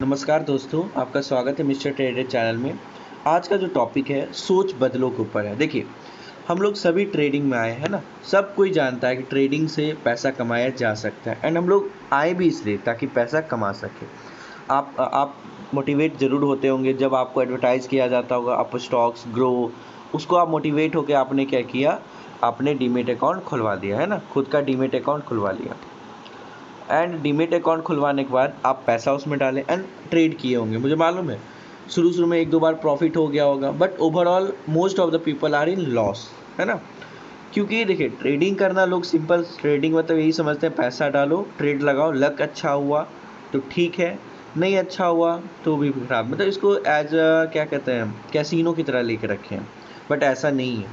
नमस्कार दोस्तों, आपका स्वागत है मिस्टर ट्रेडर चैनल में। आज का जो टॉपिक है सोच बदलो के ऊपर है। देखिए, हम लोग सभी ट्रेडिंग में आए हैं ना। सब कोई जानता है कि ट्रेडिंग से पैसा कमाया जा सकता है एंड हम लोग आए भी इसलिए ताकि पैसा कमा सके। आप मोटिवेट ज़रूर होते होंगे जब आपको एडवर्टाइज़ किया जाता होगा, आप स्टॉक्स ग्रो, उसको आप मोटिवेट होकर आपने क्या किया, आपने डीमेट अकाउंट खुलवा दिया है ना, खुद का डीमेट अकाउंट खुलवा लिया। एंड डीमेट अकाउंट खुलवाने के बाद आप पैसा उसमें डालें एंड ट्रेड किए होंगे। मुझे मालूम है शुरू में एक दो बार प्रॉफिट हो गया होगा, but overall most of the people are in loss, है ना। क्योंकि देखिए, ट्रेडिंग करना, लोग सिंपल ट्रेडिंग मतलब यही समझते हैं पैसा डालो, ट्रेड लगाओ, लक अच्छा हुआ तो ठीक है, नहीं अच्छा हुआ तो भी खराब, मतलब इसको एज क्या कहते हैं, कैसीनो की तरह लेके रखे हैं। बट ऐसा नहीं है।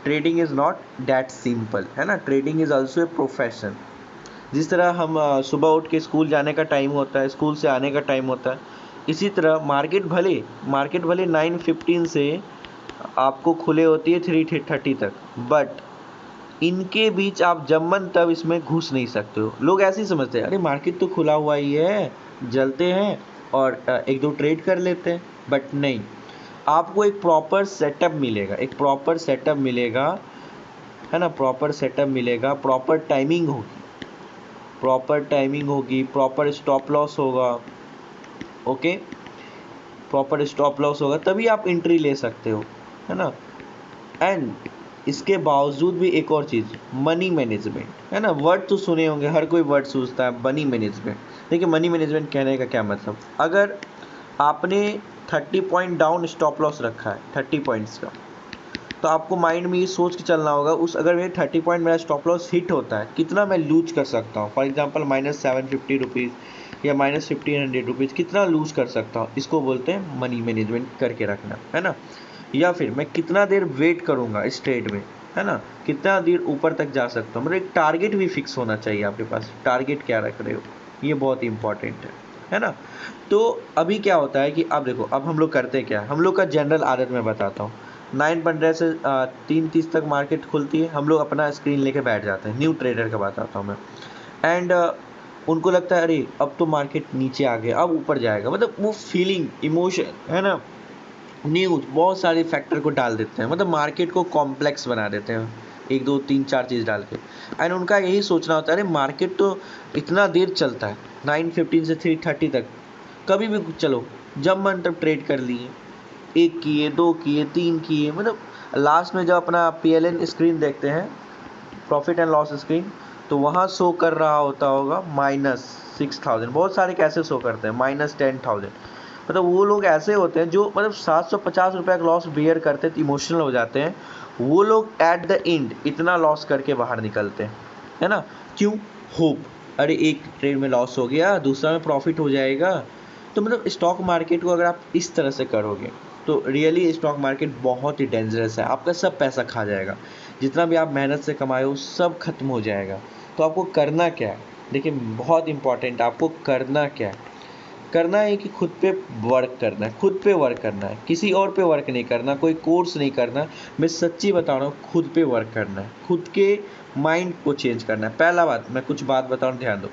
Trading is not that simple, है ना। Trading is also a profession. जिस तरह हम सुबह उठ के स्कूल जाने का टाइम होता है, स्कूल से आने का टाइम होता है, इसी तरह मार्केट भले 9:15 से आपको खुले होती है 3:30 तक, बट इनके बीच आप जब मन तब इसमें घुस नहीं सकते हो। लोग ऐसे ही समझते हैं, अरे मार्केट तो खुला हुआ ही है, जलते हैं और एक दो ट्रेड कर लेते हैं। बट नहीं, आपको एक प्रॉपर सेटअप मिलेगा, है ना। प्रॉपर सेटअप मिलेगा, प्रॉपर टाइमिंग होगी, प्रॉपर स्टॉप लॉस होगा। ओके, प्रॉपर स्टॉप लॉस होगा तभी आप एंट्री ले सकते हो, है ना। एंड इसके बावजूद भी एक और चीज़, मनी मैनेजमेंट, है ना। वर्ड तो सुने होंगे, हर कोई वर्ड सोचता है मनी मैनेजमेंट। देखिए, मनी मैनेजमेंट कहने का क्या मतलब, अगर आपने 30 पॉइंट डाउन स्टॉप लॉस रखा है, 30 पॉइंट्स का, तो आपको माइंड में ये सोच के चलना होगा, अगर मेरे 30 पॉइंट मेरा स्टॉप लॉस हिट होता है, कितना मैं लूज कर सकता हूँ। फॉर एग्जांपल -750 या -1500 कितना लूज कर सकता हूँ, इसको बोलते हैं मनी मैनेजमेंट करके रखना, है ना। या फिर मैं कितना देर वेट करूँगा इस ट्रेड में, है ना, कितना देर ऊपर तक जा सकता हूँ। मतलब एक टारगेट भी फिक्स होना चाहिए आपके पास, टारगेट क्या रख रहे हो, ये बहुत इंपॉर्टेंट है ना। तो अभी क्या होता है कि अब देखो, अब हम लोग करते क्या है, हम लोग का जनरल आदत मैं बताता हूँ। 9:15 से 3:30 तक मार्केट खुलती है, हम लोग अपना स्क्रीन लेके बैठ जाते हैं। न्यू ट्रेडर का बताता हूँ मैं। एंड उनको लगता है अरे अब तो मार्केट नीचे आ गया, अब ऊपर जाएगा, मतलब वो फीलिंग, इमोशन, है ना, न्यूज़, बहुत सारे फैक्टर को डाल देते हैं, मतलब मार्केट को कॉम्प्लेक्स बना देते हैं, एक दो तीन चार चीज़ डाल के। एंड उनका यही सोचना होता है, अरे मार्केट तो इतना देर चलता है, 9:15 से 3:30 तक, कभी भी चलो, जब मन तब ट्रेड कर लिए, एक किए, दो किए, तीन किए, मतलब लास्ट में जब अपना PLN स्क्रीन देखते हैं, प्रॉफिट एंड लॉस स्क्रीन, तो वहाँ शो कर रहा होता होगा -6000। बहुत सारे कैसे शो करते हैं -10,000। मतलब वो लोग ऐसे होते हैं जो मतलब 750 रुपये का लॉस बियर करते थे, इमोशनल हो जाते हैं। वो लोग एट द एंड इतना लॉस करके बाहर निकलते हैं, है ना। क्यों? होप, अरे एक ट्रेड में लॉस हो गया, दूसरा में प्रॉफिट हो जाएगा। तो मतलब स्टॉक मार्केट को अगर आप इस तरह से करोगे तो रियली स्टॉक मार्केट बहुत ही डेंजरस है, आपका सब पैसा खा जाएगा, जितना भी आप मेहनत से कमाए हो सब खत्म हो जाएगा। तो आपको करना क्या है, देखिए बहुत इंपॉर्टेंट, आपको करना क्या है, करना है कि खुद पे वर्क करना है, खुद पे वर्क करना है, किसी और पे वर्क नहीं करना, कोई कोर्स नहीं करना। मैं सच्ची बता रहा हूँ, खुद पे वर्क करना है, खुद के माइंड को चेंज करना है। पहला बात, मैं कुछ बात बता रहा हूँ, ध्यान दो।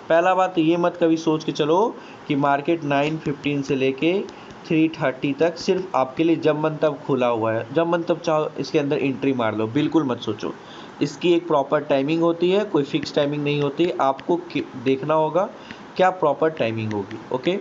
पहला बात, ये मत कभी सोच के चलो कि मार्केट 9:15 से लेके 3:30 तक सिर्फ आपके लिए जब मन तब खुला हुआ है, जब मन तब चाहो इसके अंदर एंट्री मार लो, बिल्कुल मत सोचो। इसकी एक प्रॉपर टाइमिंग होती है, कोई फिक्स टाइमिंग नहीं होती। आपको देखना होगा क्या प्रॉपर टाइमिंग होगी। ओके,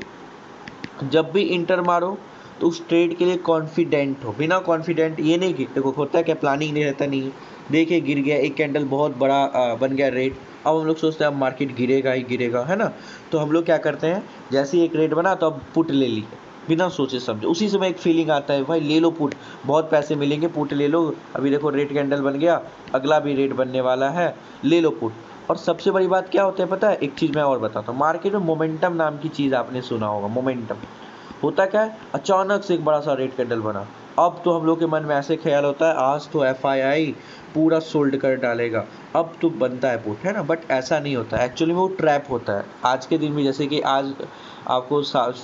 जब भी इंटर मारो तो उस ट्रेड के लिए कॉन्फिडेंट हो। बिना कॉन्फिडेंट, ये नहीं कि देखो होता है क्या, प्लानिंग नहीं रहता, नहीं देखिए गिर गया एक कैंडल, बहुत बड़ा बन गया रेट, अब हम लोग सोचते हैं अब मार्केट गिरेगा ही गिरेगा, है ना। तो हम लोग क्या करते हैं, जैसे ही एक रेट बना तो अब पुट ले ली, बिना सोचे समझे। उसी समय एक फीलिंग आता है, भाई ले लो पुट, बहुत पैसे मिलेंगे, पुट ले लो, अभी देखो रेट कैंडल बन गया, अगला भी रेट बनने वाला है, ले लो पुट। और सबसे बड़ी बात क्या होता है पता है, एक चीज़ मैं और बताता हूँ, मार्केट में मोमेंटम नाम की चीज़ आपने सुना होगा। मोमेंटम होता क्या है, अचानक से एक बड़ा सा रेट कैंडल बना, अब तो हम लोग के मन में ऐसे ख्याल होता है आज तो FII पूरा सोल्ड कर डालेगा, अब तो बनता है पुट, है ना। बट ऐसा नहीं होता, एक्चुअली में वो ट्रैप होता है। आज के दिन में जैसे कि आज आपको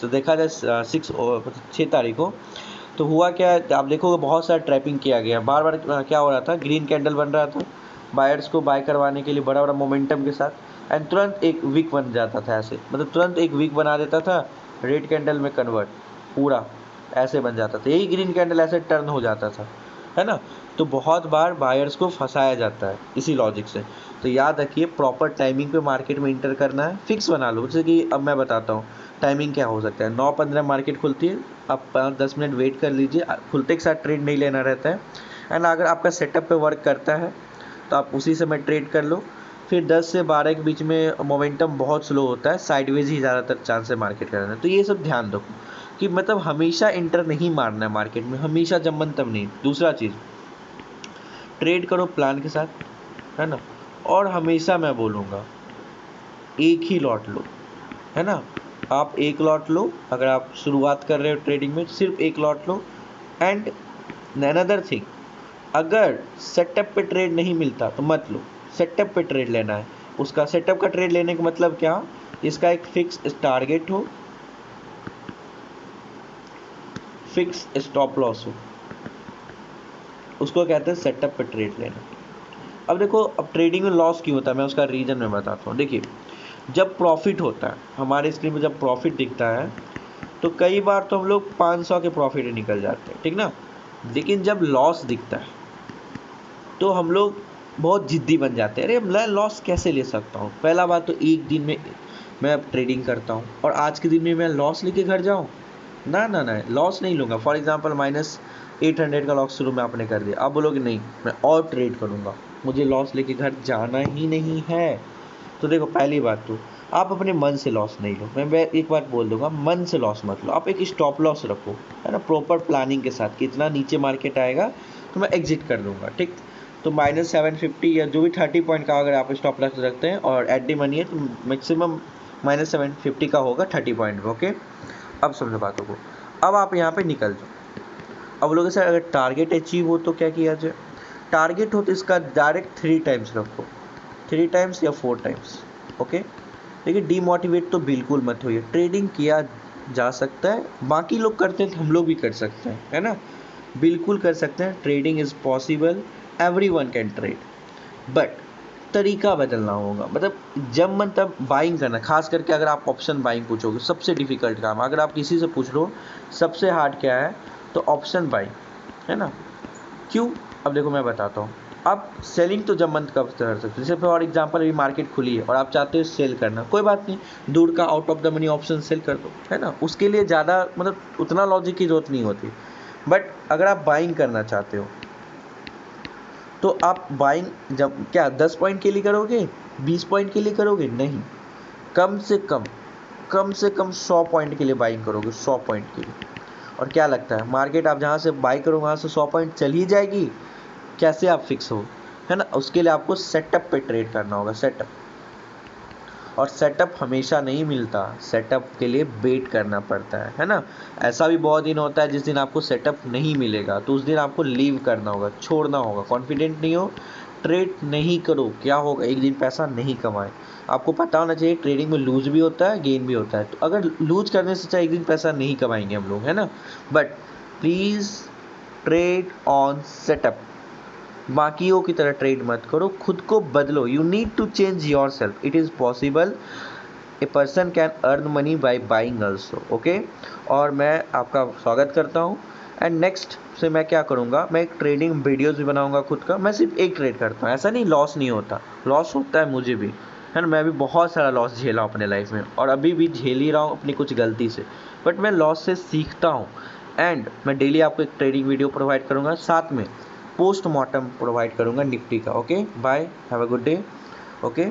देखा जाए 6 तारीख को, तो हुआ क्या है, आप देखोगे बहुत सारा ट्रैपिंग किया गया, बार बार क्या हो रहा था, ग्रीन कैंडल बन रहा था, बायर्स को बाय करवाने के लिए बड़ा बड़ा मोमेंटम के साथ। एंड तुरंत एक वीक बन जाता था ऐसे, मतलब तुरंत एक वीक बना देता था, रेड कैंडल में कन्वर्ट पूरा ऐसे बन जाता था, यही ग्रीन कैंडल ऐसे टर्न हो जाता था, है ना। तो बहुत बार बायर्स को फंसाया जाता है इसी लॉजिक से। तो याद रखिए प्रॉपर टाइमिंग पे मार्केट में इंटर करना है, फिक्स बना लो। जैसे कि अब मैं बताता हूँ टाइमिंग क्या हो सकता है। 9:15 मार्केट खुलती है, आप 5-10 मिनट वेट कर लीजिए, खुलते के साथ ट्रेड नहीं लेना रहता है। एंड अगर आपका सेटअप पे वर्क करता है तो आप उसी समय ट्रेड कर लो। फिर 10 से 12 के बीच में मोमेंटम बहुत स्लो होता है, साइडवेज ही ज़्यादातर चांस है मार्केट का रहना। तो ये सब ध्यान रखो कि मतलब हमेशा इंटर नहीं मारना है मार्केट में, हमेशा जब मन तब नहीं। दूसरा चीज़, ट्रेड करो प्लान के साथ, है ना। और हमेशा मैं बोलूँगा एक ही लॉट लो, है ना। आप एक लॉट लो, अगर आप शुरुआत कर रहे हो ट्रेडिंग में सिर्फ एक lot low. And another thing, अगर सेटअप पे ट्रेड नहीं मिलता तो मत लो, सेटअप पे ट्रेड लेना है। उसका सेटअप का ट्रेड लेने का मतलब क्या, इसका एक फिक्स टारगेट हो, फिक्स स्टॉप लॉस हो, उसको कहते हैं सेटअप पे ट्रेड लेना। अब देखो, अब ट्रेडिंग में लॉस क्यों होता है मैं उसका रीज़न मैं बताता हूँ। देखिए, जब प्रॉफिट होता है हमारे स्क्रीन में, जब प्रॉफिट दिखता है तो कई बार तो हम लोग 500 के प्रॉफिट ही निकल जाते हैं, ठीक ना। लेकिन जब लॉस दिखता है तो हम लोग बहुत जिद्दी बन जाते हैं, अरे मैं लॉस कैसे ले सकता हूँ। पहला बात तो एक दिन में मैं ट्रेडिंग करता हूँ और आज के दिन में मैं लॉस लेके घर जाऊँ, ना ना ना, लॉस नहीं लूँगा। फॉर एग्जांपल -800 का लॉस शुरू में आपने कर दिया, आप बोलोगे नहीं मैं और ट्रेड करूँगा, मुझे लॉस लेके घर जाना ही नहीं है। तो देखो, पहली बात तो आप अपने मन से लॉस नहीं लो। मैं एक बार बोल दूंगा, मन से लॉस मत लो। आप एक स्टॉप लॉस रखो, है ना, प्रॉपर प्लानिंग के साथ कि इतना नीचे मार्केट आएगा तो मैं एग्जिट कर दूंगा, ठीक। तो -750 या जो भी 30 पॉइंट का अगर आप स्टॉप लॉस रखते हैं और एट दी मनी है तो मैक्सिमम -750 का होगा 30 पॉइंट में, ओके। अब समझो बातों को, अब आप यहाँ पे निकल जाओ। अब लोग सर अगर टारगेट अचीव हो तो क्या किया जाए। टारगेट हो तो इसका डायरेक्ट 3 टाइम्स रखो, 3 टाइम्स या 4 टाइम्स, ओके। लेकिन डीमोटिवेट तो बिल्कुल मत होइए, ट्रेडिंग किया जा सकता है, बाकी लोग करते हैं तो हम लोग भी कर सकते हैं, है ना। बिल्कुल कर सकते हैं, trading is possible, everyone can trade, but तरीका बदलना होगा। मतलब जब मन तब बाइंग करना, खास करके अगर आप ऑप्शन बाइंग पूछोगे सबसे डिफिकल्ट काम। अगर आप किसी से पूछ लो सबसे हार्ड क्या है तो ऑप्शन बाइंग, है ना। क्यों, अब देखो मैं बताता हूँ। आप सेलिंग तो जब मन कब कर सकते हो, जैसे फॉर एग्जांपल अभी मार्केट खुली है और आप चाहते हो सेल करना, कोई बात नहीं, दूर का out of the money option sell कर दो, है ना। उसके लिए ज़्यादा मतलब उतना लॉजिक की जरूरत नहीं होती। बट अगर आप बाइंग करना चाहते हो तो आप बाइंग जब क्या 10 पॉइंट के लिए करोगे, 20 पॉइंट के लिए करोगे, नहीं, कम से कम 100 पॉइंट के लिए बाइंग करोगे, 100 पॉइंट के लिए। और क्या लगता है मार्केट आप जहाँ से बाई करोगे वहाँ से 100 पॉइंट चल ही जाएगी, कैसे आप फिक्स हो, है ना। उसके लिए आपको सेटअप पे ट्रेड करना होगा, सेटअप। और सेटअप हमेशा नहीं मिलता, सेटअप के लिए वेट करना पड़ता है ना। ऐसा भी बहुत दिन होता है जिस दिन आपको सेटअप नहीं मिलेगा तो उस दिन आपको लीव करना होगा, छोड़ना होगा। कॉन्फिडेंट नहीं हो, ट्रेड नहीं करो, क्या होगा एक दिन पैसा नहीं कमाए। आपको पता होना चाहिए ट्रेडिंग में लूज भी होता है, गेन भी होता है। तो अगर लूज करने से चाहे एक दिन पैसा नहीं कमाएंगे हम लोग, है ना। But please trade on setup, बाकियों की तरह ट्रेड मत करो, खुद को बदलो। You need to change yourself, it is possible, a person can earn money by buying also, okay. और मैं आपका स्वागत करता हूँ। एंड नेक्स्ट से मैं क्या करूँगा, मैं एक ट्रेडिंग वीडियोज़ भी बनाऊँगा खुद का। मैं सिर्फ एक ट्रेड करता हूँ, ऐसा नहीं लॉस नहीं होता, लॉस होता है मुझे भी, है ना। मैं भी बहुत सारा लॉस झेला हूँ अपने लाइफ में और अभी भी झेल ही रहा हूँ अपनी कुछ गलती से। बट मैं लॉस से सीखता हूँ एंड मैं डेली आपको एक ट्रेडिंग वीडियो प्रोवाइड करूँगा, साथ में पोस्टमार्टम प्रोवाइड करूँगा निफ्टी का, okay. Bye, have a good day, okay.